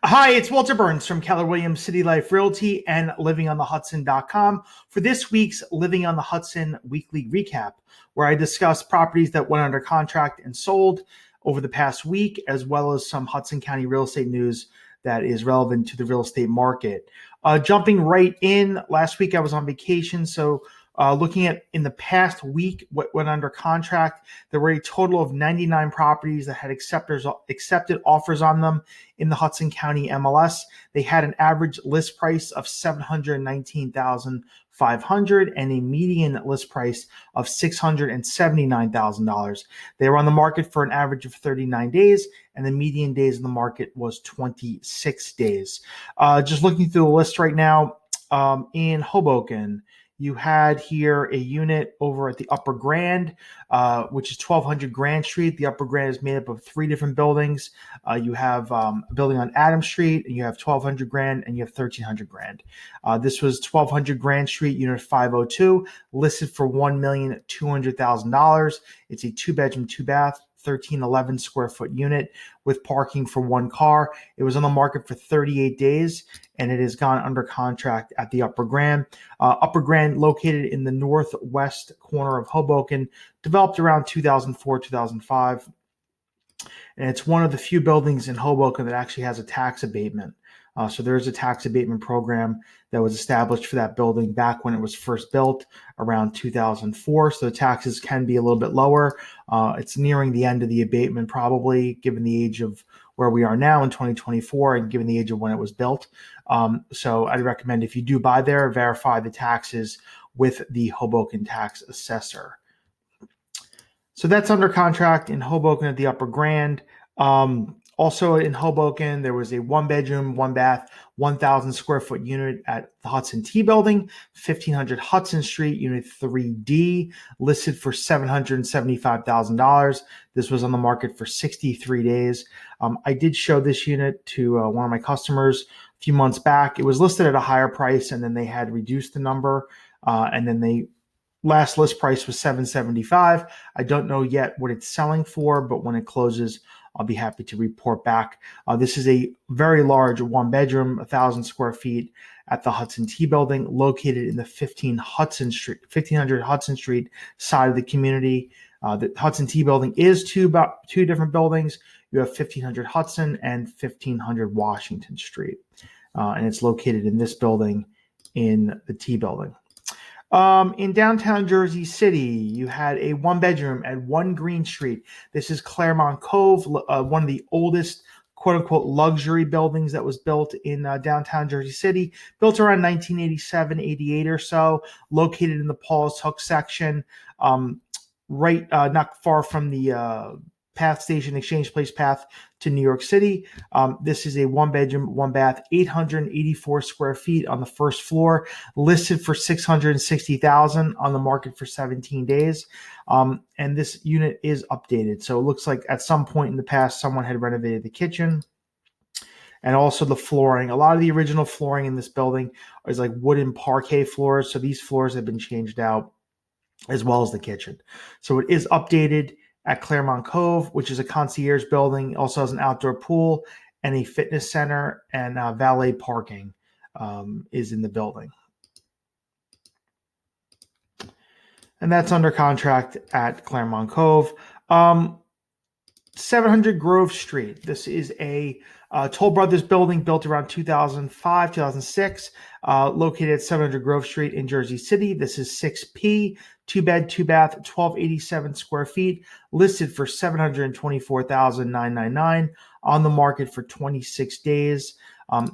Hi, it's Walter Burns from Keller Williams City Life Realty and livingonthehudson.com for this week's Living on the Hudson weekly recap, where I discuss properties that went under contract and sold over the past week, as well as some Hudson County real estate news that is relevant to the real estate market. Jumping right in, last week I was on vacation, so looking at in the past week what went under contract, there were a total of 99 properties that had accepted offers on them in the Hudson County MLS. They had an average list price of $719,500 and a median list price of $679,000. They were on the market for an average of 39 days, and the median days in the market was 26 days. Just looking through the list right now, in Hoboken, you had here a unit over at the Upper Grand, which is 1200 Grand Street. The Upper Grand is made up of three different buildings. You have a building on Adams Street, and you have 1200 Grand, and you have 1300 Grand. This was 1200 Grand Street, unit 502, listed for $1,200,000. It's a two-bedroom, two-bath, 1311 square foot unit with parking for one car. It was on the market for 38 days, and it has gone under contract at the Upper Grand. Upper Grand, located in the northwest corner of Hoboken, developed around 2004, 2005. And it's one of the few buildings in Hoboken that actually has a tax abatement. So there is a tax abatement program that was established for that building back when it was first built around 2004. So the taxes can be a little bit lower. It's nearing the end of the abatement, probably, given the age of where we are now in 2024 and given the age of when it was built. So I'd recommend, if you do buy there, verify the taxes with the Hoboken tax assessor. So that's under contract in Hoboken at the Upper Grand. Also in Hoboken, there was a one-bedroom, one-bath, 1,000 square foot unit at the Hudson T Building, 1500 Hudson Street, Unit 3D, listed for $775,000. This was on the market for 63 days. I did show this unit to one of my customers a few months back. It was listed at a higher price, and then they had reduced the number, and then they last list price was $775,000. I don't know yet what it's selling for, but when it closes, I'll be happy to report back. This is a very large one-bedroom, 1,000 square feet at the Hudson T Building, located in the 1500 Hudson Street side of the community. The Hudson T Building is two different buildings. You have 1500 Hudson and 1500 Washington Street, and it's located in this building in the T Building. In downtown Jersey City, you had a one-bedroom at 1 Green Street. This is Claremont Cove, one of the oldest, quote-unquote, luxury buildings that was built in downtown Jersey City, built around 1987, 88 or so, located in the Paul's Hook section, not far from the Path Station Exchange Place path to New York City. This is a one-bedroom, one-bath, 884 square feet on the first floor, listed for $660,000, on the market for 17 days. And this unit is updated. So it looks like at some point in the past, someone had renovated the kitchen and also the flooring. A lot of the original flooring in this building is like wooden parquet floors. So these floors have been changed out, as well as the kitchen. So it is updated at Claremont Cove, which is a concierge building. It also has an outdoor pool and a fitness center, and valet parking is in the building. And that's under contract at Claremont Cove. 700 Grove Street. This is a Toll Brothers building built around 2005, 2006, located at 700 Grove Street in Jersey City. This is 6P, two-bed, two-bath, 1287 square feet, listed for $724,999, on the market for 26 days.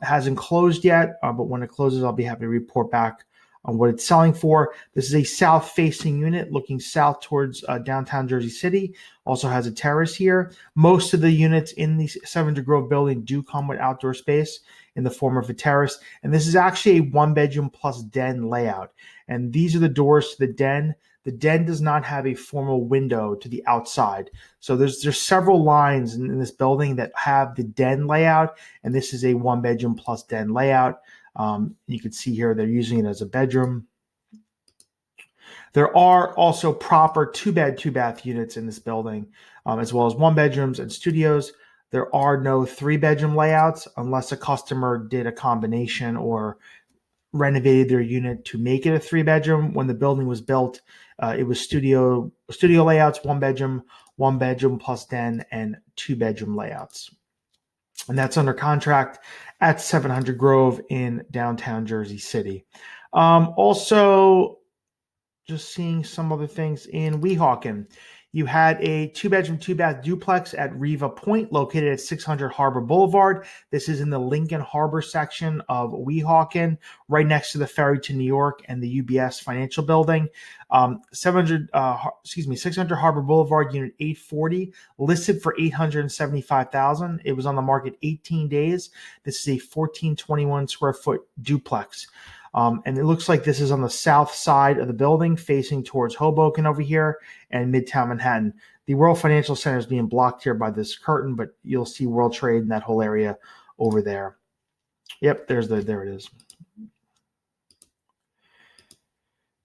Hasn't closed yet, but when it closes, I'll be happy to report back on what it's selling for. This is a south-facing unit looking south towards downtown Jersey City. Also has a terrace here. Most of the units in the 700 Grove building do come with outdoor space in the form of a terrace. And this is actually a one-bedroom plus den layout. And these are the doors to the den. The den does not have a formal window to the outside. So there's several lines in this building that have the den layout, and this is a one-bedroom plus den layout. You can see here they're using it as a bedroom. There are also proper two-bed, two-bath units in this building, as well as one-bedrooms and studios. There are no 3-bedroom layouts unless a customer did a combination or renovated their unit to make it a 3-bedroom. When the building was built, it was studio layouts, 1 bedroom plus den, and 2-bedroom layouts. And that's under contract at 700 Grove in downtown Jersey City. Also, just seeing some other things in Weehawken. You had a 2-bedroom, 2-bath duplex at Riva Point located at 600 Harbor Boulevard. This is in the Lincoln Harbor section of Weehawken, right next to the ferry to New York and the UBS Financial Building. 600 Harbor Boulevard, Unit 840, listed for $875,000. It was on the market 18 days. This is a 1421 square foot duplex. And it looks like this is on the south side of the building, facing towards Hoboken over here and Midtown Manhattan. The World Financial Center is being blocked here by this curtain, but you'll see World Trade in that whole area over there. Yep, there it is.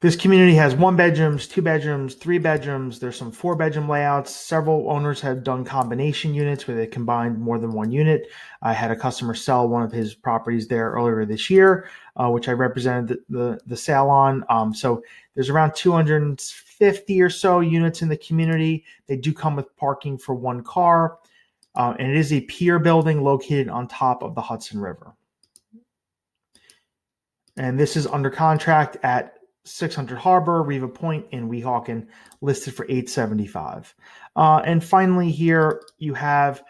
This community has 1-bedrooms, 2-bedrooms, 3-bedrooms. There's some 4-bedroom layouts. Several owners have done combination units where they combined more than one unit. I had a customer sell one of his properties there earlier this year, which I represented the sale on. So there's around 250 or so units in the community. They do come with parking for 1 car. And it is a pier building located on top of the Hudson River. And this is under contract at 600 Harbor, Riva Point in Weehawken, listed for $875,000. And finally here you have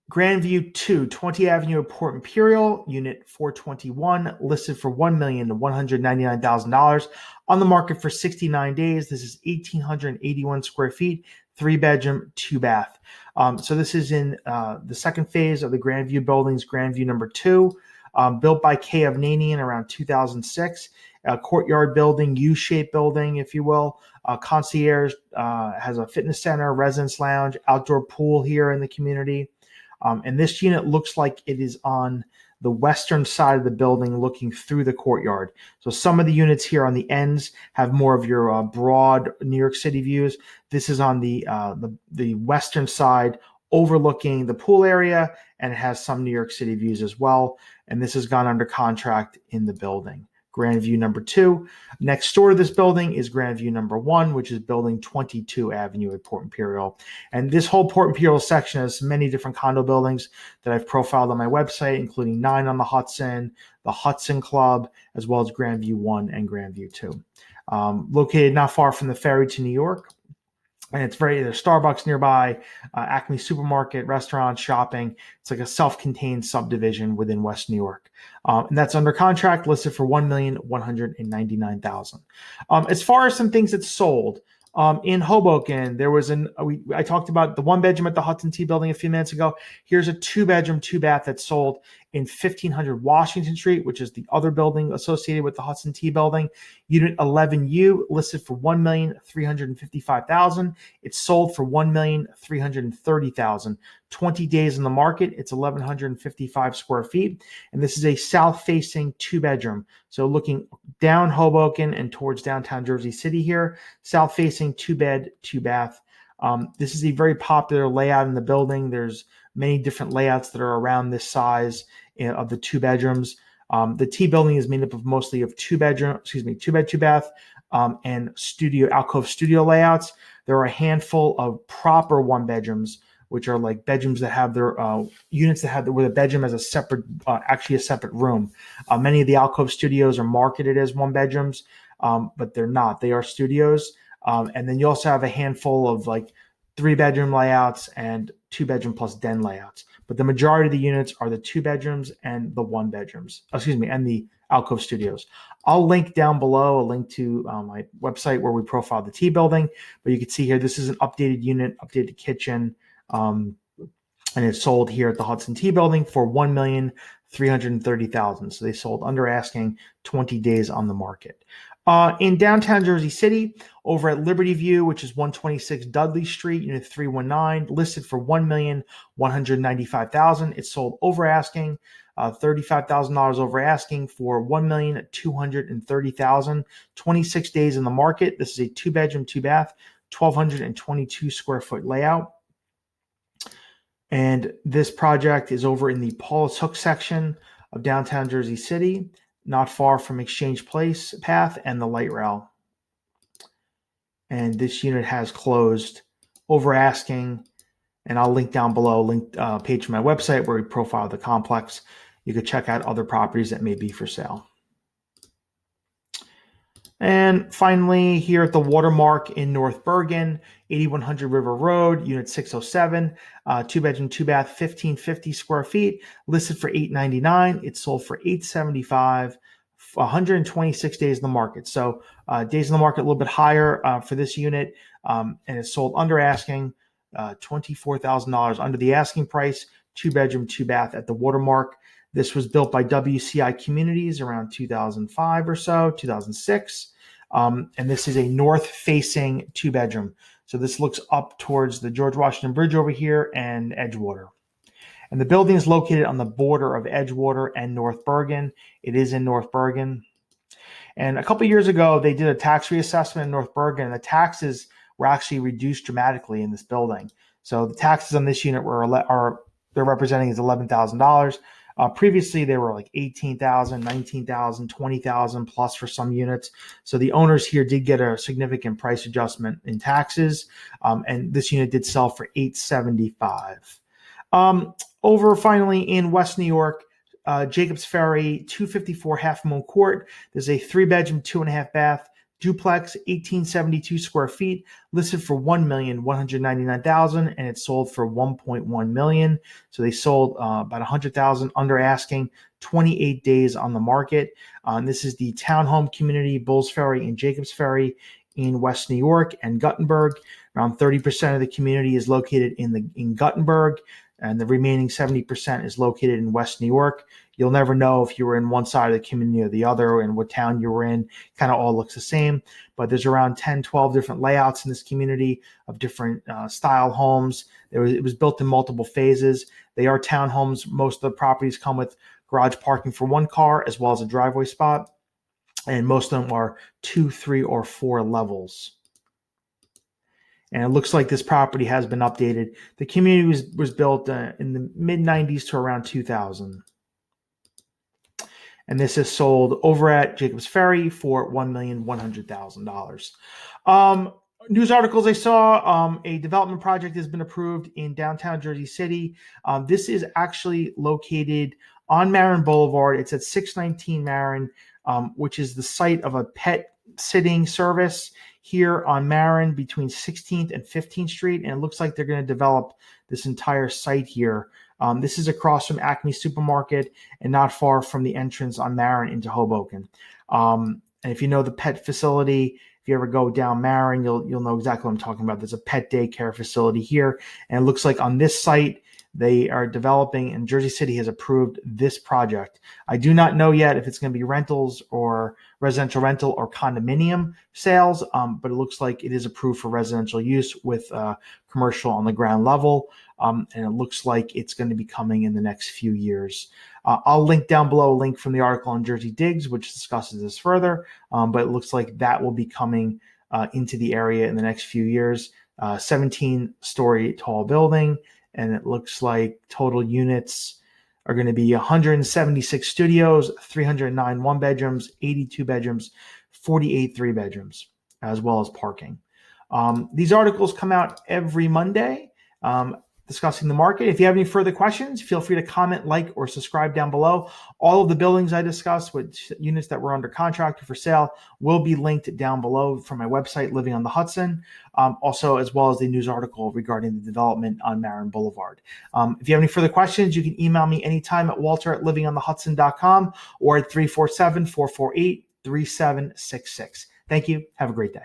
Grandview 2, 20 Avenue of Port Imperial, Unit 421, listed for $1,199,000, on the market for 69 days. This is 1,881 square feet, 3-bedroom, 2-bath. So this is in the second phase of the Grandview buildings, Grandview number 2, built by K. Avnanian around 2006. A courtyard building, U-shaped building, if you will. Concierge has a fitness center, residence lounge, outdoor pool here in the community. And this unit looks like it is on the western side of the building looking through the courtyard. So some of the units here on the ends have more of your broad New York City views. This is on the western side overlooking the pool area, and it has some New York City views as well. And this has gone under contract in the building. Grandview number 2. Next door to this building is Grandview number 1, which is building 22 Avenue at Port Imperial. And this whole Port Imperial section has many different condo buildings that I've profiled on my website, including 9 on the Hudson Club, as well as Grandview 1 and Grandview 2. Located not far from the ferry to New York. And there's Starbucks nearby, Acme Supermarket, restaurants, shopping. It's like a self-contained subdivision within West New York. And that's under contract, listed for $1,199,000. As far as some things that sold, in Hoboken, there was I talked about the 1-bedroom at the Hudson T building a few minutes ago. Here's a 2-bedroom, 2-bath that sold in 1500 Washington Street, which is the other building associated with the Hudson T building. Unit 11U, listed for $1,355,000. It's sold for $1,330,000. 20 days in the market. It's 1,155 square feet. And this is a south-facing 2-bedroom. So looking down Hoboken and towards downtown Jersey City here, south-facing 2-bed, 2-bath. This is a very popular layout in the building. There's many different layouts that are around this size of the 2 bedrooms. The T building is made up of mostly of 2-bed, 2-bath, and alcove studio layouts. There are a handful of proper 1-bedrooms, which are like bedrooms that have their units that have where the bedroom has a separate room. Many of the alcove studios are marketed as 1-bedrooms, but they're not. They are studios. And then you also have a handful of like 3-bedroom layouts and 2-bedroom plus den layouts. But the majority of the units are the 2 bedrooms and the 1-bedrooms, and the alcove studios. I'll link down below a link to my website where we profiled the T building. But you can see here, this is an updated unit, updated kitchen. And it's sold here at the Hudson T building for $1,330,000. So they sold under asking, 20 days on the market. In downtown Jersey City, over at Liberty View, which is 126 Dudley Street, Unit 319, listed for $1,195,000. It's sold over asking, $35,000 over asking for $1,230,000. 26 days in the market. This is a 2-bedroom, 2-bath, 1,222 square foot layout. And this project is over in the Paulus Hook section of downtown Jersey City, not far from Exchange Place path and the light rail. And this unit has closed over asking, and I'll link down below page from my website where we profile the complex. You could check out other properties that may be for sale. And finally, here at the Watermark in North Bergen, 8100 River Road, Unit 607, 2-bedroom, 2-bath, 1550 square feet, listed for $899. It's sold for $875. 126 days in the market. So days in the market a little bit higher for this unit, and it's sold under asking, $24,000 under the asking price, 2-bedroom, 2-bath at the Watermark. This was built by WCI Communities around 2005 or so, 2006. And this is a north-facing 2-bedroom. So this looks up towards the George Washington Bridge over here and Edgewater. And the building is located on the border of Edgewater and North Bergen. It is in North Bergen. And a couple of years ago, they did a tax reassessment in North Bergen, and the taxes were actually reduced dramatically in this building. So the taxes on this unit they're representing is $11,000. Previously, they were like $18,000, $19,000, $20,000 plus for some units. So the owners here did get a significant price adjustment in taxes, and this unit did sell for $875. Over finally in West New York, Jacobs Ferry, 254 Half Moon Court. There's a 3-bedroom, 2.5-bath duplex, 1872 square feet, listed for $1,199,000, and it sold for $1.1 million. So they sold about $100,000 under asking, 28 days on the market. This is the townhome community, Bulls Ferry and Jacobs Ferry in West New York and Guttenberg. Around 30% of the community is located in Guttenberg, and the remaining 70% is located in West New York. You'll never know if you were in one side of the community or the other and what town you were in. Kind of all looks the same, but there's around 10, 12 different layouts in this community of different style homes. It was built in multiple phases. They are townhomes. Most of the properties come with garage parking for one car as well as a driveway spot, and most of them are 2, 3, or 4 levels. And it looks like this property has been updated. The community was built in the mid-90s to around 2000. And this is sold over at Jacobs Ferry for $1,100,000. News articles I saw, a development project has been approved in downtown Jersey City. This is actually located on Marin Boulevard. It's at 619 Marin, which is the site of a pet sitting service here on Marin between 16th and 15th Street. And it looks like they're going to develop this entire site here. This is across from Acme Supermarket and not far from the entrance on Marin into Hoboken. And if you know the pet facility, if you ever go down Marin, you'll know exactly what I'm talking about. There's a pet daycare facility here. And it looks like on this site, they are developing, and Jersey City has approved this project. I do not know yet if it's going to be rentals or residential rental or condominium sales, but it looks like it is approved for residential use with commercial on the ground level, and it looks like it's going to be coming in the next few years. I'll link down below a link from the article on Jersey Digs, which discusses this further, but it looks like that will be coming into the area in the next few years. 17-story tall building. And it looks like total units are going to be 176 studios, 309 1-bedrooms, 82 bedrooms, 48 3-bedrooms, as well as parking. These articles come out every Monday discussing the market. If you have any further questions, feel free to comment, like, or subscribe down below. All of the buildings I discussed with units that were under contract or for sale will be linked down below from my website, Living on the Hudson, also as well as the news article regarding the development on Marin Boulevard. If you have any further questions, you can email me anytime at walter@livingonthehudson.com or at 347-448-3766. Thank you. Have a great day.